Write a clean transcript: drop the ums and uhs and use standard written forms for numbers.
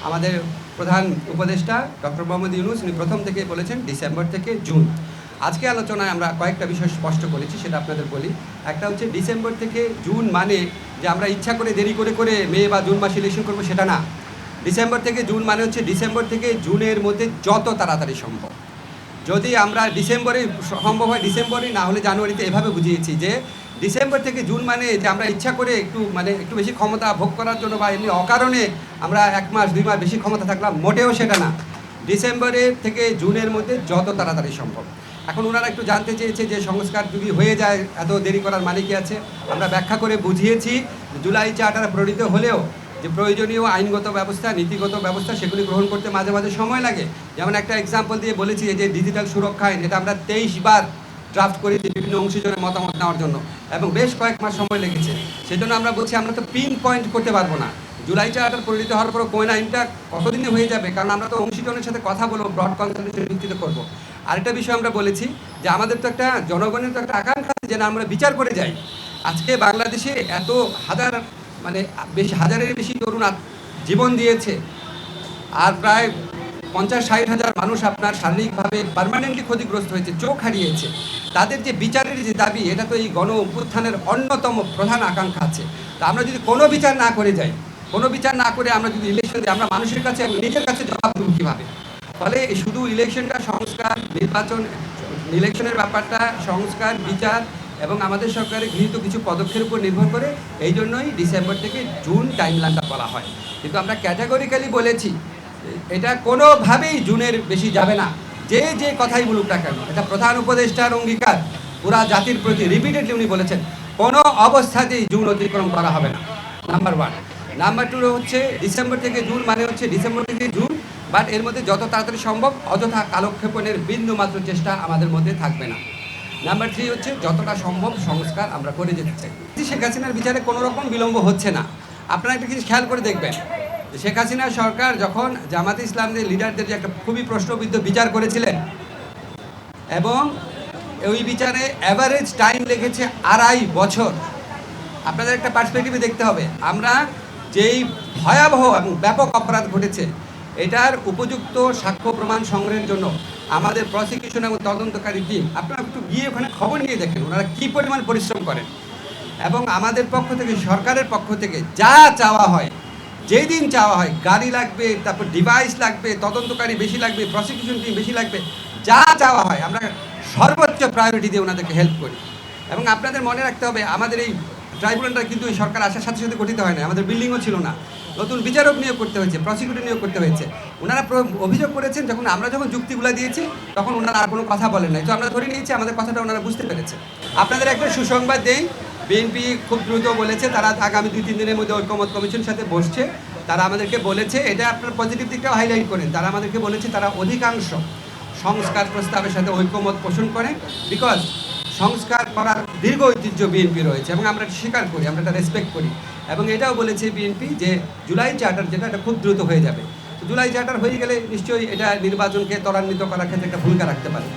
আমাদের প্রধান উপদেষ্টা ডক্টর মোহাম্মদ ইউনূস উনি প্রথম থেকে বলেছেন ডিসেম্বর থেকে জুন। আজকে আলোচনায় আমরা কয়েকটা বিষয় স্পষ্ট করেছি, সেটা আপনাদের বলি। একটা হচ্ছে ডিসেম্বর থেকে জুন মানে যে আমরা ইচ্ছা করে দেরি করে করে মে বা জুন মাসে ইলেকশন করবো, সেটা না। ডিসেম্বর থেকে জুন মানে হচ্ছে ডিসেম্বর থেকে জুনের মধ্যে যত তাড়াতাড়ি সম্ভব। যদি আমরা ডিসেম্বরে সম্ভব হয় ডিসেম্বরে, না হলে জানুয়ারিতে, এভাবে বুঝিয়েছি যে ডিসেম্বর থেকে জুন মানে যে আমরা ইচ্ছা করে একটু বেশি ক্ষমতা ভোগ করার জন্য বা এমনি অকারণে আমরা 1 মাস 2 মাস বেশি ক্ষমতা থাকলাম, মোটেও সেটা না। ডিসেম্বরের থেকে জুনের মধ্যে যত তাড়াতাড়ি সম্ভব। এখন ওনারা একটু জানতে চেয়েছে যে সংস্কার যদি হয়ে যায় এত দেরি করার মানে কি আছে। আমরা ব্যাখ্যা করে বুঝিয়েছি জুলাই চার্টার প্রণীত হলেও যে প্রয়োজনীয় আইনগত ব্যবস্থা, নীতিগত ব্যবস্থা, সেগুলি গ্রহণ করতে মাঝে মাঝে সময় লাগে। যেমন একটা এক্সাম্পল দিয়ে বলেছি যে ডিজিটাল সুরক্ষা আইন, এটা আমরা 23 বার ড্রাফট করেছি বিভিন্ন অংশীজনের মতামত নেওয়ার জন্য, এবং বেশ কয়েক মাস সময় লেগেছে। সেজন্য আমরা বলছি আমরা তো পিন পয়েন্ট করতে পারবো না জুলাই চার্টার পরিণত হওয়ার পর কোন আইনটা কতদিনে হয়ে যাবে, কারণ আমরা তো অংশীজনের সাথে কথা বলবো, ব্রড কনসালটেশনের ভিত্তিতে করবো। আরেকটা বিষয় আমরা বলেছি যে আমাদের তো একটা জনগণের তো একটা আকাঙ্ক্ষা যে না আমরা বিচার করে যাই। আজকে বাংলাদেশে এত হাজার বেশি হাজারের বেশি তরুণ জীবন দিয়েছে, আর প্রায় 50-60 হাজার মানুষ আপনার শারীরিকভাবে পার্মানেন্টলি ক্ষতিগ্রস্ত হয়েছে, চোখ হারিয়েছে। তাদের যে বিচারের যে দাবি, এটা তো এই গণ অভ্যুত্থানের অন্যতম প্রধান আকাঙ্ক্ষা আছে। তা আমরা যদি কোনো বিচার না করে যাই, কোনো বিচার না করে আমরা যদি ইলেকশন দিই, আমরা মানুষের কাছে এবং নিজের কাছে জবাব দেবো কীভাবে? ফলে শুধু ইলেকশনটা সংস্কার, নির্বাচন, ইলেকশনের ব্যাপারটা সংস্কার, বিচার এবং আমাদের সরকারের গৃহীত কিছু পদক্ষেপের উপর নির্ভর করে। এই জন্যই ডিসেম্বর থেকে জুন টাইমলাইনটা বলা হয়। কিন্তু আমরা ক্যাটাগরিক্যালি বলেছি এটা কোনোভাবেই জুনের বেশি যাবে না, যে যে কথাই বলুক না কেন। এটা প্রধান উপদেষ্টার অঙ্গীকার পুরা জাতির প্রতি, রিপিটেডলি উনি বলেছেন কোনো অবস্থাতেই জুন অতিক্রম করা হবে না, নাম্বার 1। নাম্বার 2 হচ্ছে ডিসেম্বর থেকে জুন মানে হচ্ছে ডিসেম্বর থেকে জুন, বাট এর মধ্যে যত তাড়াতাড়ি সম্ভব, অযথা কালক্ষেপণের বিন্দু মাত্র চেষ্টা আমাদের মধ্যে থাকবে না। নাম্বার 3 হচ্ছে যতটা সম্ভব সংস্কার আমরা করে যেতে চাই। শেখ হাসিনার বিচারে কোনো রকম বিলম্ব হচ্ছে না। আপনারা একটা কিছু খেয়াল করে দেখবেন, শেখ হাসিনা সরকার যখন জামাতে ইসলামদের লিডারদের যে একটা খুবই প্রশ্নবিদ্ধ বিচার করেছিলেন, এবং ওই বিচারে অ্যাভারেজ টাইম লেগেছে 2.5 বছর। আপনাদের একটা পার্সপেক্টিভে দেখতে হবে, আমরা যেই ভয়াবহ এবং ব্যাপক অপরাধ ঘটেছে এটার উপযুক্ত সাক্ষ্য প্রমাণ সংগ্রহের জন্য আমাদের প্রসিকিউশন এবং তদন্তকারী টিম, আপনারা একটু গিয়ে ওখানে খবর নিয়ে দেখেন ওনারা কী পরিমাণ পরিশ্রম করেন। এবং আমাদের পক্ষ থেকে, সরকারের পক্ষ থেকে যা চাওয়া হয়, যেই দিন চাওয়া হয়, গাড়ি লাগবে, তারপর ডিভাইস লাগবে, তদন্তকারী বেশি লাগবে, প্রসিকিউশন টিম বেশি লাগবে, যা চাওয়া হয় আমরা সর্বোচ্চ প্রায়োরিটি দিয়ে ওনাদেরকে হেল্প করি। এবং আপনাদের মনে রাখতে হবে আমাদের এই ট্রাইব্যুনালটা কিন্তু এই সরকার আসার সাথে সাথে গঠিত হয় না, আমাদের বিল্ডিংও ছিল না, নতুন বিচারক নিয়োগ করতে হয়েছে, প্রসিকিউটর নিয়োগ করতে হয়েছে। ওনারা অভিযোগ করেছেন, আমরা যখন যুক্তিগুলো দিয়েছি তখন ওনারা আর কোনো কথা বলেন নাই, তো আমরা ধরে নিয়েছি আমাদের কথাটা ওনারা বুঝতে পেরেছে। আপনাদের একটা সুসংবাদ দেই, বিএনপি খুব দ্রুত বলেছে তারা আগামী 2-3 দিনের মধ্যে ঐকমত্য কমিশনের সাথে বসছে। তারা আমাদেরকে বলেছে, এটা আপনার পজিটিভ দিকটাও হাইলাইট করেন, তারা আমাদেরকে বলেছে তারা অধিকাংশ সংস্কার প্রস্তাবের সাথে ঐকমত পোষণ করে, বিকজ সংস্কার করার দীর্ঘ ঐতিহ্য বিএনপি রয়েছে এবং আমরা এটা স্বীকার করি, আমরা এটা রেসপেক্ট করি। এবং এটাও বলেছে বিএনপি যে জুলাই চার্টার যেটা, এটা খুব দ্রুত হয়ে যাবে। জুলাই চার্টার হয়ে গেলে নিশ্চয়ই এটা নির্বাচনকে ত্বরান্বিত করার ক্ষেত্রে একটা ভূমিকা রাখতে পারে।